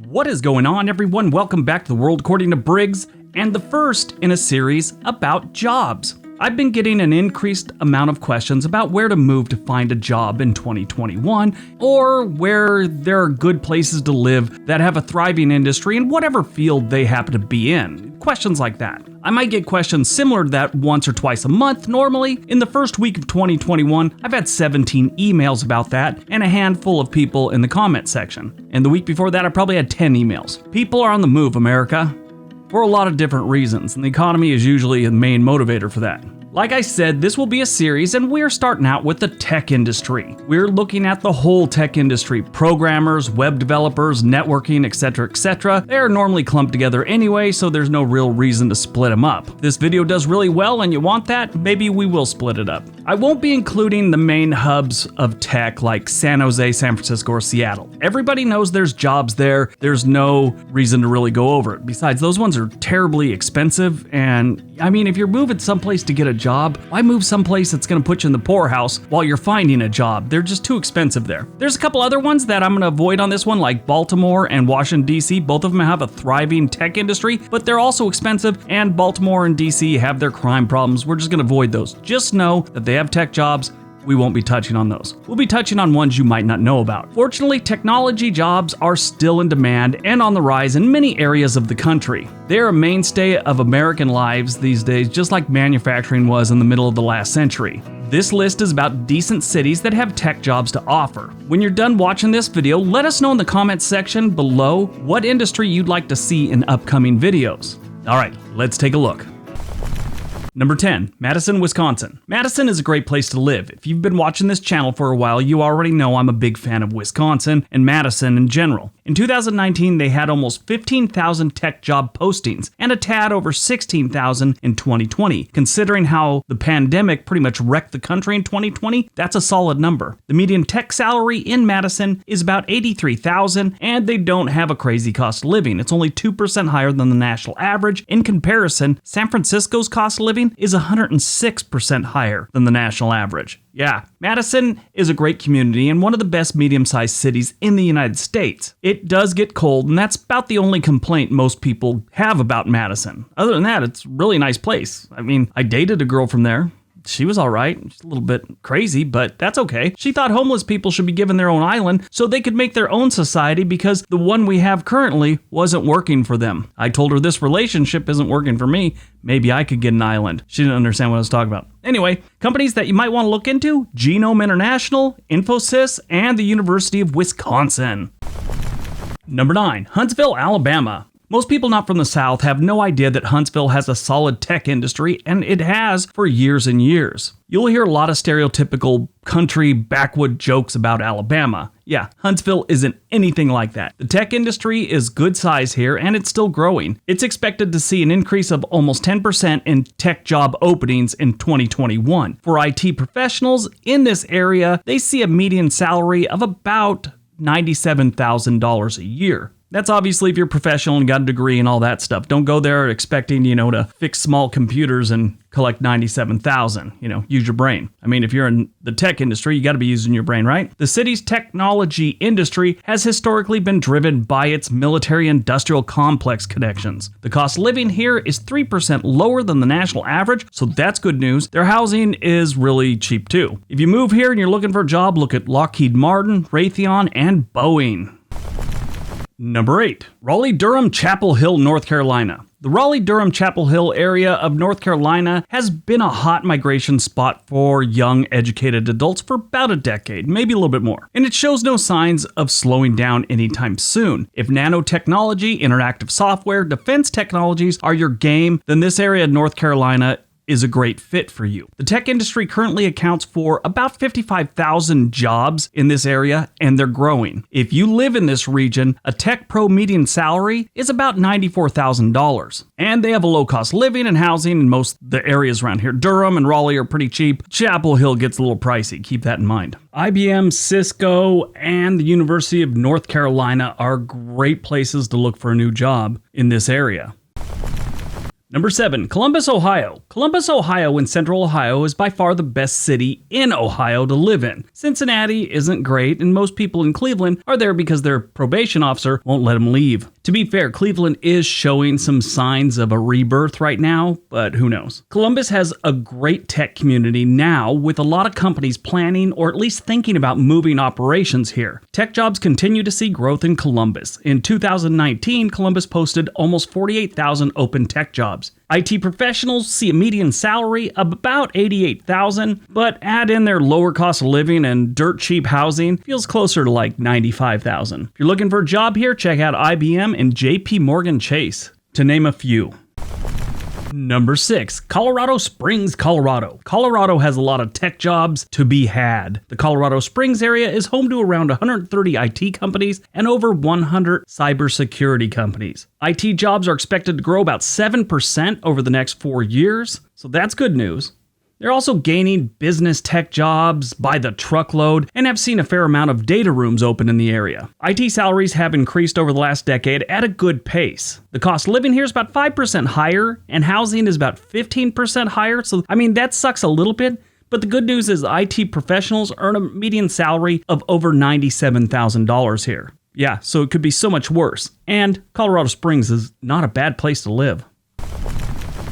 What is going on, everyone? Welcome back to the world according to Briggs, and the first in a series about jobs. I've been getting an increased amount of questions about where to move to find a job in 2021, or where there are good places to live that have a thriving industry in whatever field they happen to be in. Questions like that. I might get questions similar to that once or twice a month normally. In the first week of 2021, I've had 17 emails about that and a handful of people in the comment section. And the week before that, I probably had 10 emails. People are on the move, America, for a lot of different reasons, and the economy is usually the main motivator for that. Like I said, this will be a series, and we're starting out with the tech industry. We're looking at the whole tech industry. Programmers, web developers, networking, etc., etc. They're normally clumped together anyway, so there's no real reason to split them up. If this video does really well and you want that, maybe we will split it up. I won't be including the main hubs of tech like San Jose, San Francisco, or Seattle. Everybody knows there's jobs there. There's no reason to really go over it. Besides, those ones are terribly expensive, and I mean, if you're moving someplace to get a job, why move someplace that's going to put you in the poorhouse while you're finding a job? They're just too expensive there. There's a couple other ones that I'm going to avoid on this one, like Baltimore and Washington, D.C. Both of them have a thriving tech industry, but they're also expensive, and Baltimore and D.C. have their crime problems. We're just going to avoid those. Just know that they have tech jobs. We won't be touching on those. We'll be touching on ones you might not know about. Fortunately, technology jobs are still in demand and on the rise in many areas of the country. They're a mainstay of American lives these days, just like manufacturing was in the middle of the last century. This list is about decent cities that have tech jobs to offer. When you're done watching this video, let us know in the comments section below what industry you'd like to see in upcoming videos. All right, let's take a look. Number 10, Madison, Wisconsin. Madison is a great place to live. If you've been watching this channel for a while, you already know I'm a big fan of Wisconsin and Madison in general. In 2019, they had almost 15,000 tech job postings and a tad over 16,000 in 2020. Considering how the pandemic pretty much wrecked the country in 2020, that's a solid number. The median tech salary in Madison is about $83,000, and they don't have a crazy cost of living. It's only 2% higher than the national average. In comparison, San Francisco's cost of living is 106% higher than the national average. Yeah, Madison is a great community and one of the best medium-sized cities in the United States. It does get cold, and that's about the only complaint most people have about Madison. Other than that, it's a really nice place. I mean, I dated a girl from there. She was all right. She's a little bit crazy, but that's okay. She thought homeless people should be given their own island so they could make their own society because the one we have currently wasn't working for them. I told her this relationship isn't working for me. Maybe I could get an island. She didn't understand what I was talking about. Anyway, companies that you might want to look into: Genome International, Infosys, and the University of Wisconsin. Number 9, Huntsville, Alabama. Most people not from the South have no idea that Huntsville has a solid tech industry, and it has for years and years. You'll hear a lot of stereotypical country backwood jokes about Alabama. Yeah, Huntsville isn't anything like that. The tech industry is good size here, and it's still growing. It's expected to see an increase of almost 10% in tech job openings in 2021. For IT professionals in this area, they see a median salary of about $97,000 a year. That's obviously if you're professional and got a degree and all that stuff. Don't go there expecting, to fix small computers and collect $97,000. Use your brain. I mean, if you're in the tech industry, you got to be using your brain, right? The city's technology industry has historically been driven by its military-industrial complex connections. The cost of living here is 3% lower than the national average, so that's good news. Their housing is really cheap too. If you move here and you're looking for a job, look at Lockheed Martin, Raytheon, and Boeing. Number 8, Raleigh, Durham-Chapel Hill, North Carolina. The Raleigh-Durham-Chapel Hill area of North Carolina has been a hot migration spot for young, educated adults for about a decade, maybe a little bit more. And it shows no signs of slowing down anytime soon. If nanotechnology, interactive software, defense technologies are your game, then this area of North Carolina is a great fit for you. The tech industry currently accounts for about 55,000 jobs in this area, and they're growing. If you live in this region, a tech pro median salary is about $94,000. And they have a low cost of living and housing in most of the areas around here. Durham and Raleigh are pretty cheap. Chapel Hill gets a little pricey. Keep that in mind. IBM, Cisco, and the University of North Carolina are great places to look for a new job in this area. Number 7, Columbus, Ohio. Columbus, Ohio in central Ohio is by far the best city in Ohio to live in. Cincinnati isn't great, and most people in Cleveland are there because their probation officer won't let them leave. To be fair, Cleveland is showing some signs of a rebirth right now, but who knows. Columbus has a great tech community now, with a lot of companies planning or at least thinking about moving operations here. Tech jobs continue to see growth in Columbus. In 2019, Columbus posted almost 48,000 open tech jobs. IT professionals see a median salary of about $88,000, but add in their lower cost of living and dirt cheap housing, feels closer to like $95,000. If you're looking for a job here, check out IBM and JP Morgan Chase, to name a few. Number 6, Colorado Springs, Colorado. Colorado has a lot of tech jobs to be had. The Colorado Springs area is home to around 130 IT companies and over 100 cybersecurity companies. IT jobs are expected to grow about 7% over the next 4 years, so that's good news. They're also gaining business tech jobs by the truckload and have seen a fair amount of data rooms open in the area. IT salaries have increased over the last decade at a good pace. The cost of living here is about 5% higher, and housing is about 15% higher, so that sucks a little bit. But the good news is IT professionals earn a median salary of over $97,000 here. Yeah, so it could be so much worse. And Colorado Springs is not a bad place to live.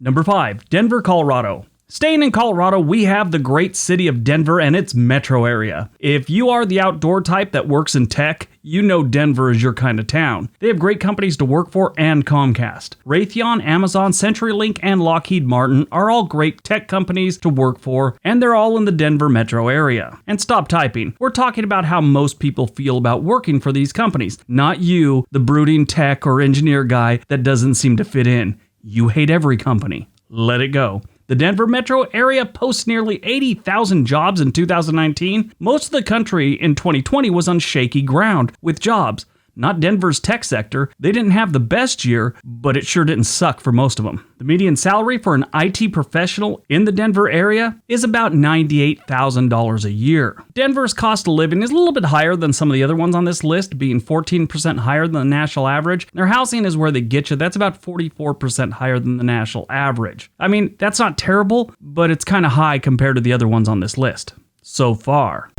Number 5, Denver, Colorado. Staying in Colorado, we have the great city of Denver and its metro area. If you are the outdoor type that works in tech, you know Denver is your kind of town. They have great companies to work for and Comcast. Raytheon, Amazon, CenturyLink, and Lockheed Martin are all great tech companies to work for, and they're all in the Denver metro area. And stop typing. We're talking about how most people feel about working for these companies, not you, the brooding tech or engineer guy that doesn't seem to fit in. You hate every company. Let it go. The Denver metro area posts nearly 80,000 jobs in 2019. Most of the country in 2020 was on shaky ground with jobs. Not Denver's tech sector. They didn't have the best year, but it sure didn't suck for most of them. The median salary for an IT professional in the Denver area is about $98,000 a year. Denver's cost of living is a little bit higher than some of the other ones on this list, being 14% higher than the national average. Their housing is where they get you. That's about 44% higher than the national average. That's not terrible, but it's kind of high compared to the other ones on this list so far.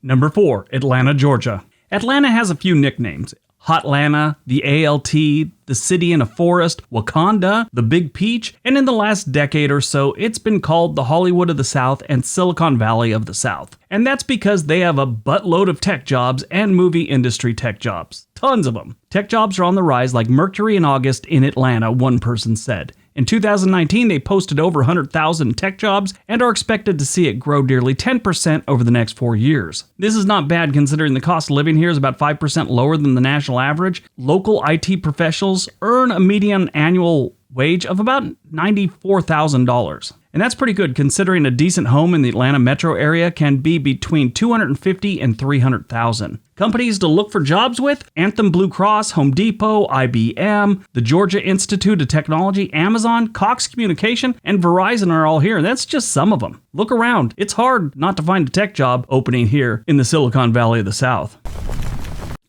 Number 4, Atlanta, Georgia. Atlanta has a few nicknames. Hotlanta, the ALT, the City in a Forest, Wakanda, the Big Peach, and in the last decade or so, it's been called the Hollywood of the South and Silicon Valley of the South. And that's because they have a buttload of tech jobs and movie industry tech jobs. Tons of them. Tech jobs are on the rise like Mercury in August in Atlanta, one person said. In 2019, they posted over 100,000 tech jobs and are expected to see it grow nearly 10% over the next 4 years. This is not bad considering the cost of living here is about 5% lower than the national average. Local IT professionals earn a median annual wage of about $94,000. And that's pretty good considering a decent home in the Atlanta metro area can be between $250,000 and $300,000. Companies to look for jobs with: Anthem Blue Cross, Home Depot, IBM, the Georgia Institute of Technology, Amazon, Cox Communication, and Verizon are all here. And that's just some of them. Look around. It's hard not to find a tech job opening here in the Silicon Valley of the South.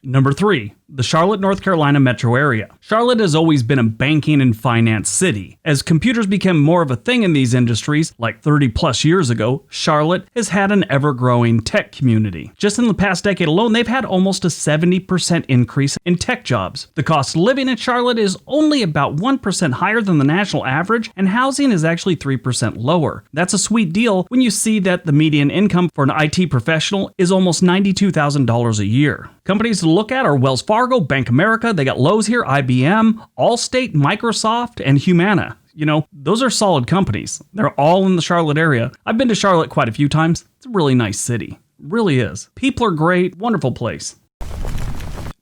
Number 3, the Charlotte, North Carolina metro area. Charlotte has always been a banking and finance city. As computers became more of a thing in these industries, like 30 plus years ago, Charlotte has had an ever-growing tech community. Just in the past decade alone, they've had almost a 70% increase in tech jobs. The cost of living in Charlotte is only about 1% higher than the national average, and housing is actually 3% lower. That's a sweet deal when you see that the median income for an IT professional is almost $92,000 a year. Companies to look at are Wells Fargo, Bank of America, they got Lowe's here, IBM, Allstate, Microsoft, and Humana. Those are solid companies. They're all in the Charlotte area. I've been to Charlotte quite a few times. It's a really nice city. It really is. People are great, wonderful place.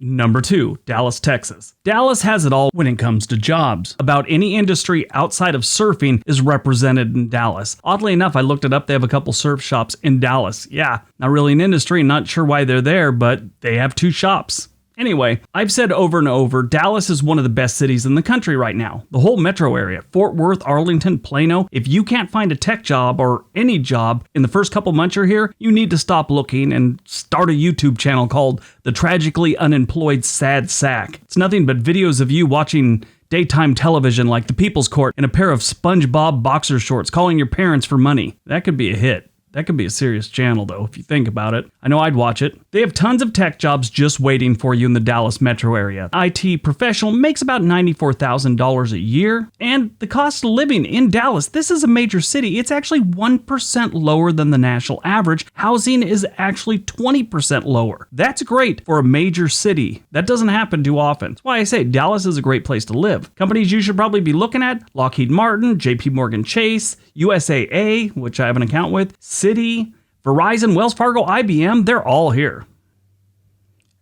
Number 2, Dallas, Texas. Dallas has it all when it comes to jobs. About any industry outside of surfing is represented in Dallas. Oddly enough, I looked it up. They have a couple surf shops in Dallas. Yeah, not really an industry, not sure why they're there, but they have 2 shops. Anyway, I've said over and over, Dallas is one of the best cities in the country right now. The whole metro area, Fort Worth, Arlington, Plano. If you can't find a tech job or any job in the first couple months you're here, you need to stop looking and start a YouTube channel called The Tragically Unemployed Sad Sack. It's nothing but videos of you watching daytime television like The People's Court and a pair of SpongeBob boxer shorts calling your parents for money. That could be a hit. That could be a serious channel, though, if you think about it. I know I'd watch it. They have tons of tech jobs just waiting for you in the Dallas metro area. IT professional makes about $94,000 a year. And the cost of living in Dallas, this is a major city. It's actually 1% lower than the national average. Housing is actually 20% lower. That's great for a major city. That doesn't happen too often. That's why I say Dallas is a great place to live. Companies you should probably be looking at: Lockheed Martin, JP Morgan Chase, USAA, which I have an account with, Citi, Verizon, Wells Fargo, IBM, they're all here.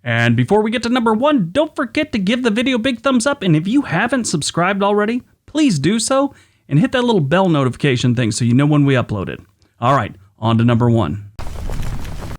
And before we get to number 1, don't forget to give the video a big thumbs up. And if you haven't subscribed already, please do so and hit that little bell notification thing so you know when we upload it. All right, on to number 1.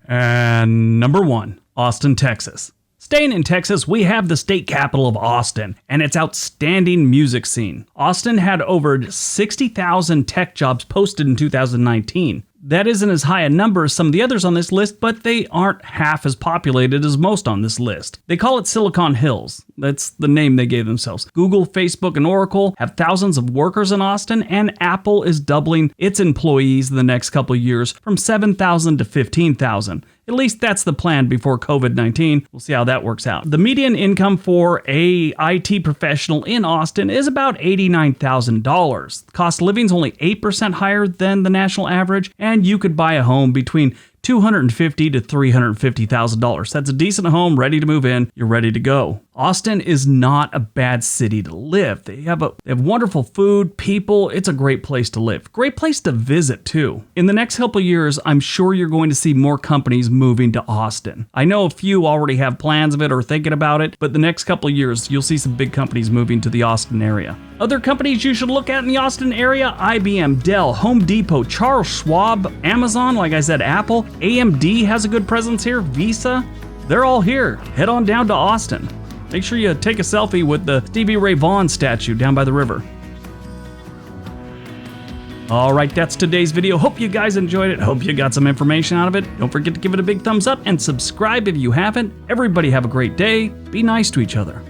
And number 1, Austin, Texas. Staying in Texas, we have the state capital of Austin and its outstanding music scene. Austin had over 60,000 tech jobs posted in 2019. That isn't as high a number as some of the others on this list, but they aren't half as populated as most on this list. They call it Silicon Hills. That's the name they gave themselves. Google, Facebook, and Oracle have thousands of workers in Austin, and Apple is doubling its employees in the next couple of years from 7,000 to 15,000. At least that's the plan before COVID-19. We'll see how that works out. The median income for a IT professional in Austin is about $89,000. The cost of living is only 8% higher than the national average, and you could buy a home between $250,000 to $350,000. That's a decent home, ready to move in. You're ready to go. Austin is not a bad city to live. They have wonderful food, people. It's a great place to live. Great place to visit, too. In the next couple years, I'm sure you're going to see more companies moving to Austin. I know a few already have plans of it or thinking about it, but the next couple years, you'll see some big companies moving to the Austin area. Other companies you should look at in the Austin area: IBM, Dell, Home Depot, Charles Schwab, Amazon, like I said, Apple, AMD has a good presence here, Visa. They're all here. Head on down to Austin. Make sure you take a selfie with the Stevie Ray Vaughan statue down by the river. All right, that's today's video. Hope you guys enjoyed it. Hope you got some information out of it. Don't forget to give it a big thumbs up and subscribe if you haven't. Everybody have a great day. Be nice to each other.